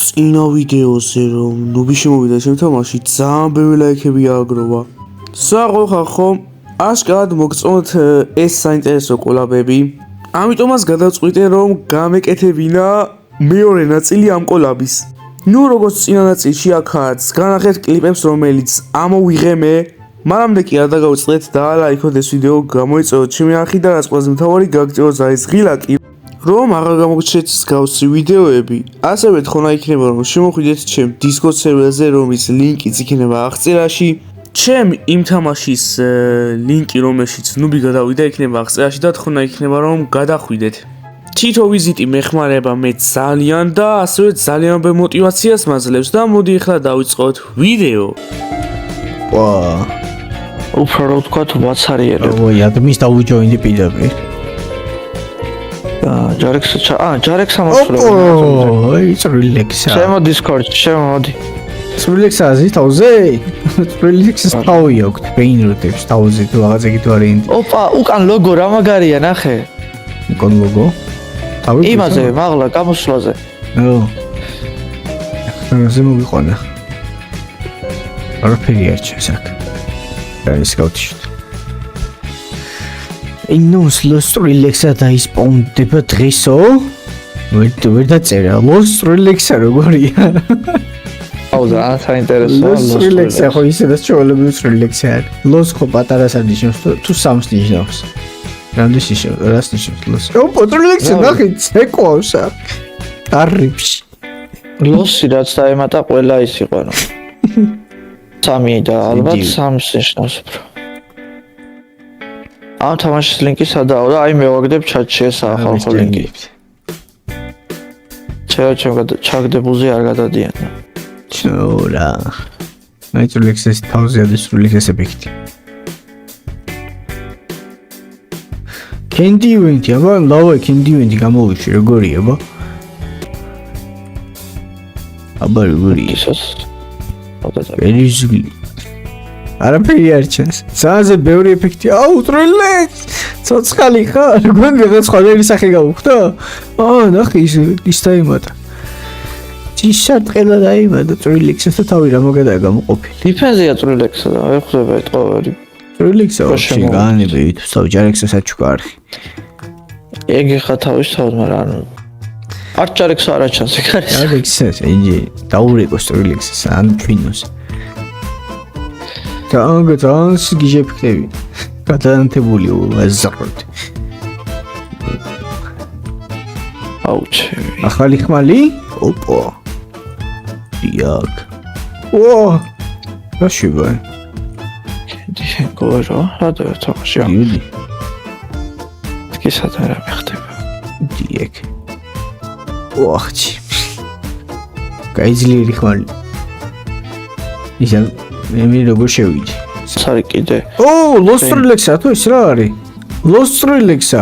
წინა ვიდეოზე რომ ნუბი შემოვიდა ჩემ თამაში ძალიან ბევრი ლაიქები ააგროვა. საყოხა ხომ აშკარად მოგწონთ ეს საინტერესო კოლაბები. ამიტომაც გადავწყვიტე რომ გამეკეთებინა მეორე ნაწილი ამ კოლაბის. ნუ როგორც წინა ნაწილში აქაც განახეთ კლიპებს რომელიც ამოვიღე მე, მანამდე კი არ დაგავიწყდეთ და ლაიქოთ ეს ვიდეო, გამოიწვევთ ჩემი არხი და რაც ყველაზე მთავარი გაგწევთ ზაის ღილაკი. რომ აღარ გამოგჩეთ მსგავსი ვიდეოები, ასევე თხოვნა იქნება რომ შემოხვიდეთ ჩემ Discord სერვერზე, რომლის ლინკიც იქნება აღწერაში. ჩემ იმ თამაშის ლინკი, რომელშიც ნუბი გადავიდა, იქნება აღწერაში და თხოვნა იქნება რომ გადახვიდეთ. თითო ვიზიტი მეხმარება მე ძალიან და ასევე ძალიან ბევრ мотивაციას მაძლევს და მოდი ახლა დავიწყოთ ვიდეო. უფრო თქვა თუ ვაცარიერებ. ადმის დავუჯოინდი პირდაპირ. ჯარექს ამოსვლები. ის რილექსა. შემო Discord, შემოდი. რილექსა ზითავზე? რილექსს თავი აქვს, ბეინროტებს თავზე თუ რაღაცა კი თუ არიანტი. ოპა, უკან ლოგო რა მაგარია, ნახე. უკან ლოგო? იმაზე, მაღლა გამოსვლაზე. זה מוגיחונה. არაფერი არ ჩანს აქ. რა ის გავთიშოთ. ინოს ლოს რილექსა დაისპონდება დღესო? ვერ დაწერა. ლოს რილექსა როგორია? აუ და საინტერესოა ლოს რილექსა ხო ისედაც ჩაოლებებს რილექსა. ლოს ხო პატარას არნიშნავს თუ სამს ნიშნავს. რამდენს ნიშნავს? რას ნიშნავს ლოს? ოპა რილექსა ნახე ცეკვავს აქ. კარიბში. ლოსი რაც დაემატა ყველა ის იყო რა. სამი და ალბათ სამს ნიშნავს უფრო. ამ თამაშის ლინკი სადაო და აი მე ვაგდებ ჩატში ეს ახალ ლინკი. ჩემ ჩაგდებულზე არ გადადიან. ჩორა. ნაიტროლექსის თავზე არის რილექსის ეფექტი. კენდი ივენთი, აბა ლავა კენდი ივენთი გამოვიში როგორია აბა? აბა როგორია? ისოს. ერიზული. არაფერი არ ჩანს. ზაზე ბევრი ეფექტი. აუ, ტრილექს. ცოცხალი ხარ? გონი რაღაც სხვადასხვა სახე გავუხდა? ნახე ის დაიმატა. ჭიშად ყელა დაიმატა ტრილექსს და თავი რა მოგედა გამოყოფილი. დიფენზია ტრილექსა და ვერ ხვდება ეტყოვერი. ტრილექსა ვაფშე განები თუ ჯარექსა საჩუქა არხი. ეგი ხა თავის თავად, მაგრამ ანუ არ ჯარექსა არა ჩანს ეგ არის. ჯარექსა იგი დაურეკოს ტრილექსს ან ფინოს. ძალიან სიგიჟე ეფექტები. გადაანთებული აზროთ. აუჩი. ახალი ხმალი? ოპო. იაკ. რა შევა? გოჟო, რატო თამაში? იუდი. კისად რა მეხდება? დიეკ. ოხჩი. გაიძლიერი ხმალი. ისე მე როგორ შევიდი? სარი კიდე. ლოს რილექსა თუ ის რა არის? ლოს რილექსა.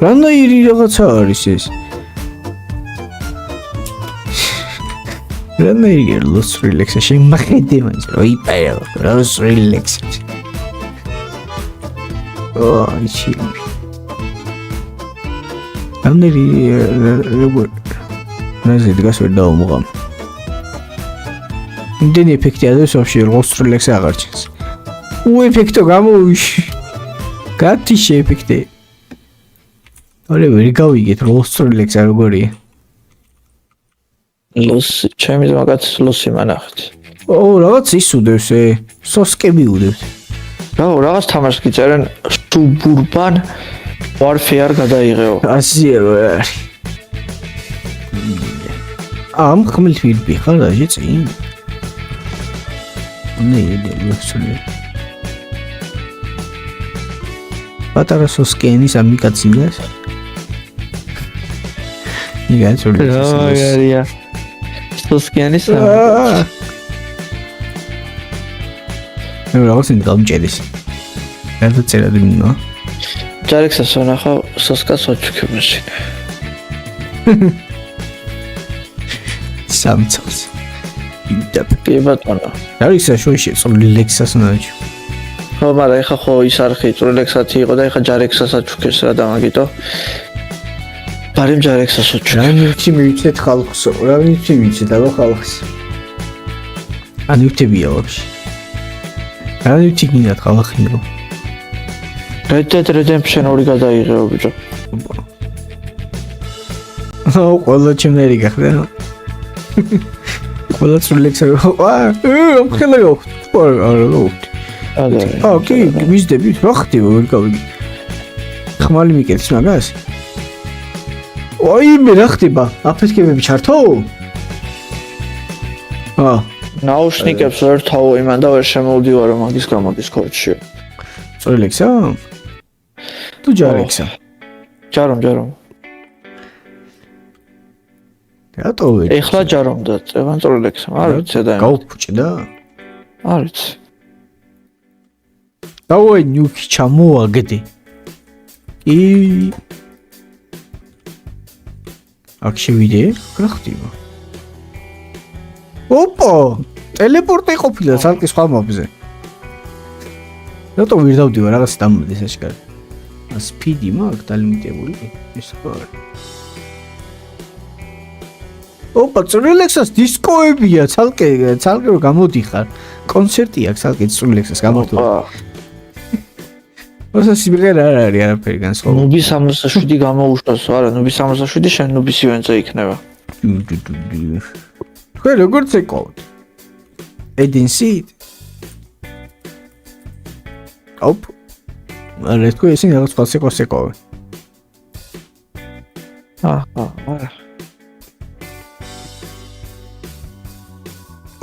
რანაირი რაღაცა არის ეს? რანაირი ლოს რილექსა შემახედე მაინც. ოიპერო, ლოს რილექსა. ისე. რანაირი როგორ? ნაზი დგას ვერ დავუმღამ. იმდენი ეფექტი არის ვაფშე ლოს რილექსა აღარ ჩანს. ეფექტო გამოვიში. გათიშე ეფექტი. ორე ვერ გავიგეთ ლოს რილექსა როგორია. ლოსი, ჩემი მაგაც ლოსი მანახეთ. რაღაც ისუდევს სოსკები უდევს. რაღაც თამაშს გიწერენ Suburban Warfare გადაიღეო. ასია არის. ამ ხმლის ფილმი ხარ დაჟე წინ. ლოსი. პატარა სოსკენის ამიკაცინას. იგაც ორი. აია. სოსკენის რაღაც ინდა გამჭედის. ერთ წერად მინდა. ჯარექსას ვანახა სოსკას ოჩქებაში. სამწავს. კი ბატონო. არის შოიში რილექსას ნაჩ. ხო, მაგრამ ეხა ხო ის არხი რილექსათი იყო და ეხა ჯარექსასაც ჩუქეს რა დამაგიტო. ბარემ ჯარექსას უჩვენე. რამითი მივიცეთ ხალხსო, რამითი მივიცეთ აბა ხალხს. ან ვიტებია ვაფშე. რამითი გინდათ ხალხინო. Red Dead Redemption 2 გადაიღეო ბიჭო. აუ ყველა ჩემნერი გახდა. ყველა სულექსა. ამ ხელა გავხდი. არა გავხდი. ოკეი, მისდები, რა ხდება ვერ გავიგე. ხმალი მიკეთს მაგას? ოი, მე რა ხდება? აფეთქებები ჩართო? ნაუშნიკებს ვერ თავო იმან და ვერ შემოვდივარო მაგის გამო Discord-ში. წვრილექსა? თუ ჯარექსა? ჯარომ. რატო ვერ? ეხლა ჯარომ და წევან წვრილექსა. არ ვიცი და გავფუჭდა? არ ვიცი. დავაი ნიუკი ჩამოაგდე. აქ შევიდე? რა ხდება? ოპა! ტელეპორტი ყოფილა სალკის სხვა მობზე. რატო ვერ დავდივარ რაღაც დამოდის აშკარა. სპიდი მაგ დალიმიტებული ის ხო არის. ოპა, წვრილექსას დისკოებია, ცალკე გამოდიხარ. კონცერტი აქვს ცალკე წვრილექსას გამორთულ. ოსა სიმღერა არ არის არაფერი განსხვავებული. ნუბი 67 გამოუშვას, არა, ნუბი 67 შენ ნუბის ივენტზე იქნება. ხო, როგორც ეკავთ. Edinsit. Op. არა, თქო ისინი რაღაც ფასიკოს ეკავენ. არა.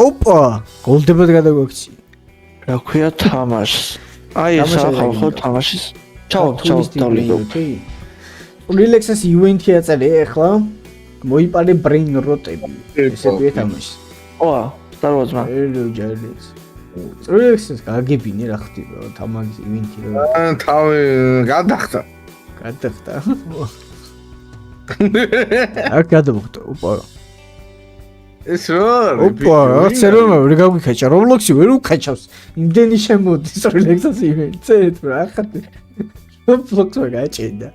ოპა, გოლდებად გადაგვაქცი. რა ქვია თამაშს? აი ეს ახალ თამაშის. ჩაო, დავლინგო. რილექსას ივენთი აწერე ახლა. მოიპარე ბრეინ როტები. ესე ვეთამაში. ოა, Star Wars-მა. ელო ჯარლეს. რილექსას გაგებინე რა ხდება თამაშის ივენთი რა. თავი გადახტა. აქ გადავხტო, ოპა. ეს რა? ოპა, ცერონა ვერ გაგვიქაჭა, Roblox-ი ვერ უკაჭავს. იმდენი შემოდის რილექსას ივენთზე, რა ხარ? Roblox-მა გაჭედა.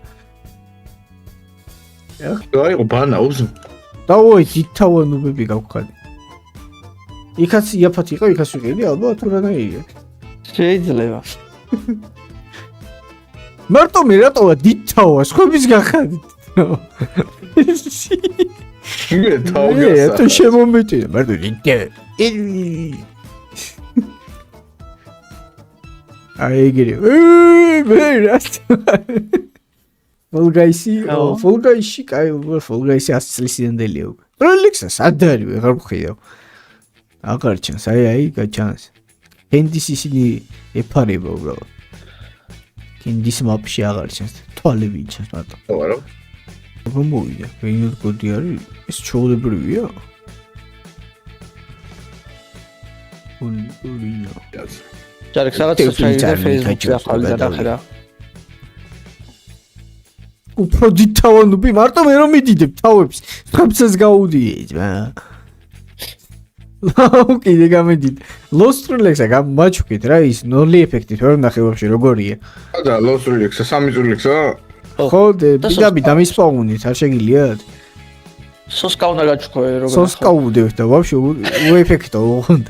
აი, ოპანა უზო. დავაი, ძითავანობები გავხდი. იქაც იაფად იყო, იქაც ვიყიდი, ალბათ რანაირია. შეიძლება. მარტო მე რატოა დითავა, სხვების გახადით. მე თავი თუ შემომეტია, მარტო დიტე. აი ეგრე. მე რატო Folgaishi, კაი, Folgaishi 100 წლისიდანელია უკვე. როლექსა სად არის, ვეღარ ვხედავ. აღარ ჩანს, აი, გაჩანს. კენდის ისინი ეფარება უბრალოდ. კენდის მაპში აღარ ჩანს, თვალები ჩანს მარტო. არა. როგორ მოვიდა? ვინმე კოდი არის? ეს ჩაოლებრივია? ულია. ჯარექს რაღაც სოციალური და Facebook-ზე ახალი გადახედა. უფრო დითავანები, მარტო მე რომ მიდიდებ თავებს, ხებსეს გაუდიეთ, რა. კიდე გამედით. Lost Relax-ა გამაჩუქეთ რა ის ნოლი ეფექტით ვერ ნახე ვაფშე როგორია. და Lost Relax-ა, სამი Relax-ა? ხო, ბიგაბი დამისპაუნით, არ შეგიძლიათ? სოსკა უნდა გაჩუქო როგორ. სოსკა უდევთ და ვაფშე უეფექტო უღონდ.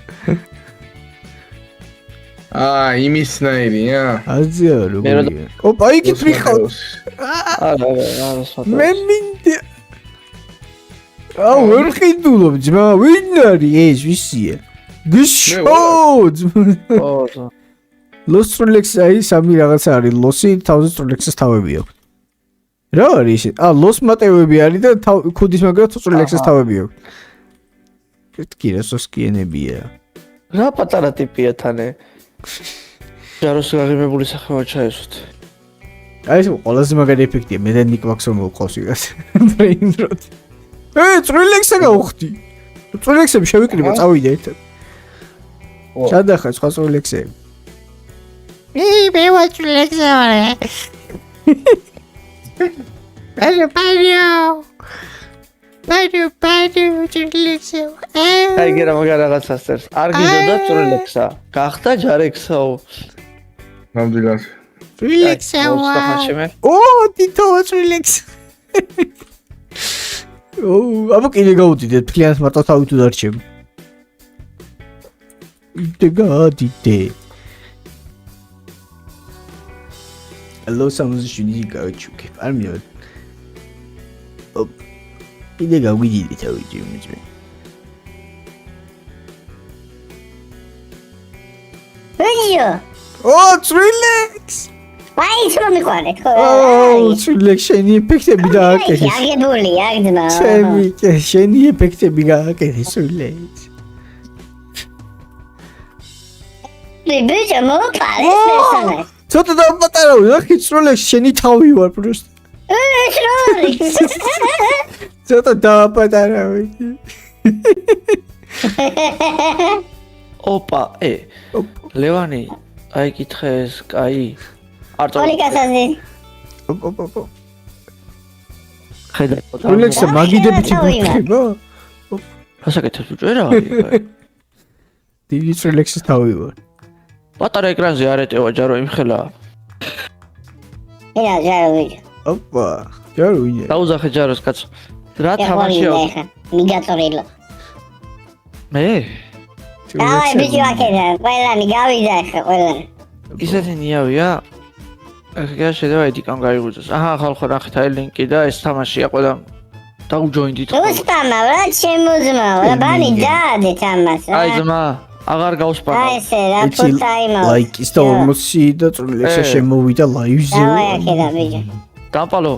იმისნაირია. აზია როგორია. ოპა, იქით ვიყავ. არა, მე მინდა. აუ, ვერ ხიდულობ ძმა, ვინ არის ეს ვისია? გიშოც. Lost Relax-ი აი სამი რაღაცა არის, Lost-ი 1000 Relax-ის თავები აქვს. რა არის ეს? Lost მატევები არის და ქუდის მაგრამ 1000 Relax-ის თავები აქვს. კი რა სოსკიენებია. რა პატარა ტიპია თანე? ჯაროს გაღიმებული სახეობა ჩაესვით. აი ეს ყველაზე მაგარი ეფექტია, მე და ნიკ ვაქსო მოყავს იგას. Brain rot. Relax-ა გავხდი. Relax-ები შევიკრიბო, წავიდე ერთად. ჩადახა სხვა Relax-ები. მე ვარ Relax-ა ვარ. Ბადო, Relax-ა. აი გერა მაგარ რაღაცას წერს. არ გიდოდა Relax-ა. გახდა ჯარექსაო. ნამდვილად. Relax-ა. ო, დითო Relax. აბა კიდე გავუდიდეთ ფლიანს მარტო თავი თუ დარჩები. Ide gadide. Hello სამოზიშვილი გაჩუქე. არ მიოდ. ide გავიდიდე თავი ჯიმი. ვიო Relax. აი რომ მიყვარე ხო Relax შენი ეფექტები დააკეთე. აგებული აგდმა შენი ეფექტები გააკეთე Relax. ბიჭო მოპარე ესაა ცოტა დაპატარავი, ნახე Relax შენი თავი ვარ просто. ცოტა დაპატარავი. ოპა, ლევანი, აი კითხეს, კაი. არტო. პოლიკასაზე ხედა. Relax მაგიდებით იფიქრება? რასაკეთებს უჭერა? დიდი Relax-ის თავი ვარ. პატარა ეკრანზე არ ეტევა ჯარო იმხელა. ია ჯარო ვიჭო ოპა, ჯარო ვინე. დაუძახე ჯაროს კაცო. რა თამაშია? მიგაწორილო მე? აი ბიჭო აკეთა ყველანი გავიდა ხა ყველანი ისეთი ნიავია? ეგა შეიძლება ედიკამ გაიგუძოს. აჰა, ხალხო ნახეთ აი ლინკი და ეს თამაშია ყველა დაუჯოინდით. უსპამა რა შემოძმაო რა ბანი დაადე თამას აი ძმა, აღარ გავსპამა. აი ესე რა ფუტაიმო ლაიკის და 40 და Relax-ა შემოვიდა live-ზე. აი აკეთა ბიჭო გამპალო.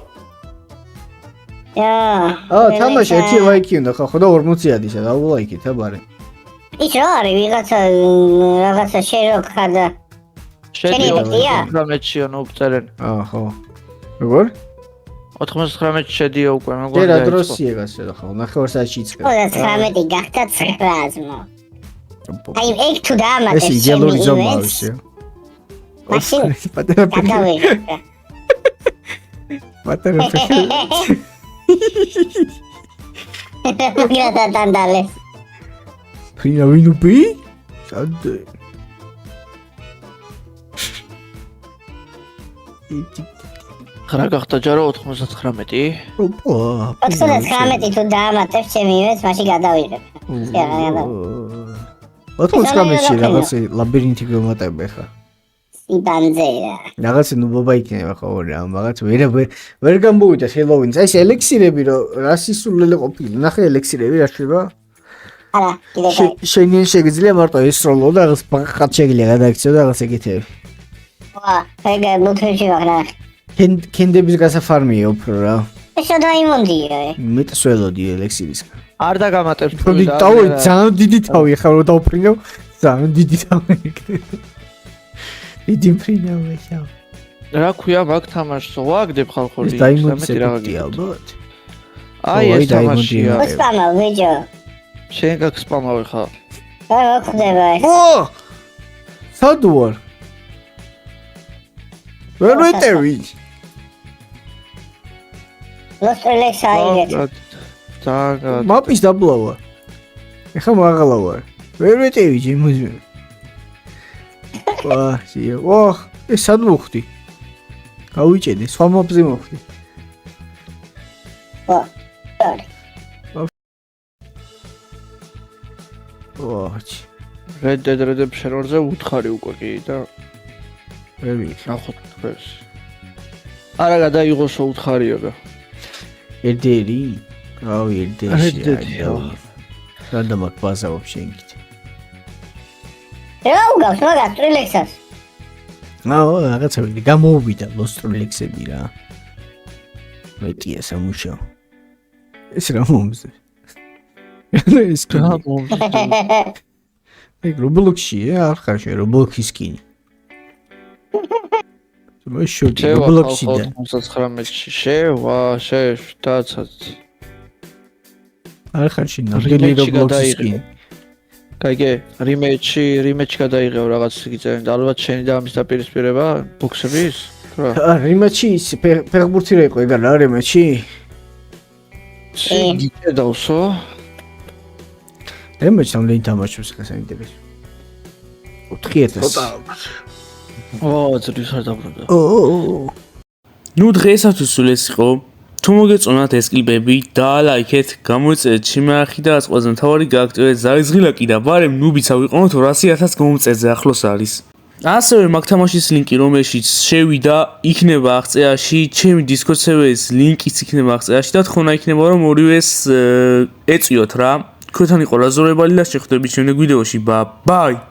თამაში ერთი ლაიკი უნდა ხო და 40 ადისა და ლაიკით აბარე. ის რა არის რაღაცა შეროქა და შედიო 19-ში ანუ წერენ. ხო. როგორ? 99-ში შედიო უკვე მეგონა. და რა დროსია გასცედა ხო? 9 საათში იწყება. 19 გახდა 9-აზმო. აი ეგ თუ დაამატეს ეს იდეალური ზომავსია. მაშინ პატარა გადავიღე. პატარა გრატა დანდალე. ფრინა ვინუპი? სადე? ხარა გახდა ჯარო 99? ოპა. 99 თუ დაამატებს ჩემი იმედს, მაშინ გადავიღებ. 99-ში რაღაცა ლაბირინთი გამატებ ხა. იბანძერა. რაღაცა ნუბობა იქნება ხო რა, მაგაც ვერ გამოვიდა ჰელოვინს. აი ეს ელექსირები რო რა სისულელე ყოფილი. ნახე ელექსირები რა შეიძლება? არა, კიდე გაი. შენien შეგიძლია მარტო ესროლო და რაღაც ბაღად შეგიძლია გადაიქცეო და რაღაც ეგეთები. ვა, ეგა მუთეში ვაღრა. კენდების გასაფარმია უფრო რა. ესა დაიმონდია. მეტს ველოდი ელექსირისგან. არ დაგამატებს. პროდი თავი ძალიან დიდი თავი ხარ რომ დავფრინავ. ძალიან დიდი თავი. დიდი ფრინავი ხარ. რა ქვია მაგ თამაშს? ვაგდებ ხალხო ეს დაიმონდია ალბათ. აი ეს თამაშია. უსპამა ვიჯო. შენ გაგსპამავე ხა. რა ხდება ეს? სად ვარ? ვერ ვეტევი. Los Relax აიგეთ. დაგა. მაპის დაბლავა. ეხა მაღლა ვარ. ვერ ვეტევი ჯიმუზი. ვა, სიო. ვა, ეს სად მოხდი? გავიჭედე, სხვა მაპზე მოხდი. ვა. sorry. ვაჩ. Red Dead Redemption 2-ზე უთხარი უკვე კი და ვერ ვიცი. ნახოთ თქვენს. არა გადაიღოსო უთხარიება. ერდერი? რავი, ერდერი. ერდერია. რანდა მაგ ბაზა ვაფშე ინგით. რა უგავს მაგას Relax-ას? რაღაცა ვიდი გამოვიდა Los Relax-ები რა. მეტია სამუშაო. ეს რა მომზე? ეს კა ეგ Roblox-ია, არ ხარ შე Roblox-ის კინი. მოშოდი Roblox-ი და 99-ში შევა, შეშტაცაც. არ ხარ შე ნამდვილი Roblox-ის კინი. კაიგე, რიმეჩი გადაიღევ რაღაც გიწევენ და ალბათ შენი და ამის დაპირისპირება ბოქსების? რა? რიმეჩი ფეხბურთი რა იყო ეგ რა რიმეჩი? გიწევდავსო? რიმეჩი ამლენ თამაშობს ხა საინტერესო. 4000. ო, ძრის არ დაბრუნდა. ნუ დღეისათვის სულ ეს იყო. თუ მოგეწონათ ეს კლიპები, დაალაიქეთ, გამოიწერეთ შემარხი და რაც ყველაზე მთავარი გააქტიურეთ ზარის ღილაკი და ბარემ ნუბიც ავიყენოთ 200,000 მომწერზე ახლოს არის. ასევე მაგ თამაშის ლინკი რომელშიც შევიდა იქნება აღწერაში, ჩემი Discord server-ის ლინკიც იქნება აღწერაში და თხოვნა იქნება რომ ორივეს ეწვიოთ რა. თქვენთან იყო რაზორებალი და შეხვდებით შემდეგ ვიდეოში. ბაი.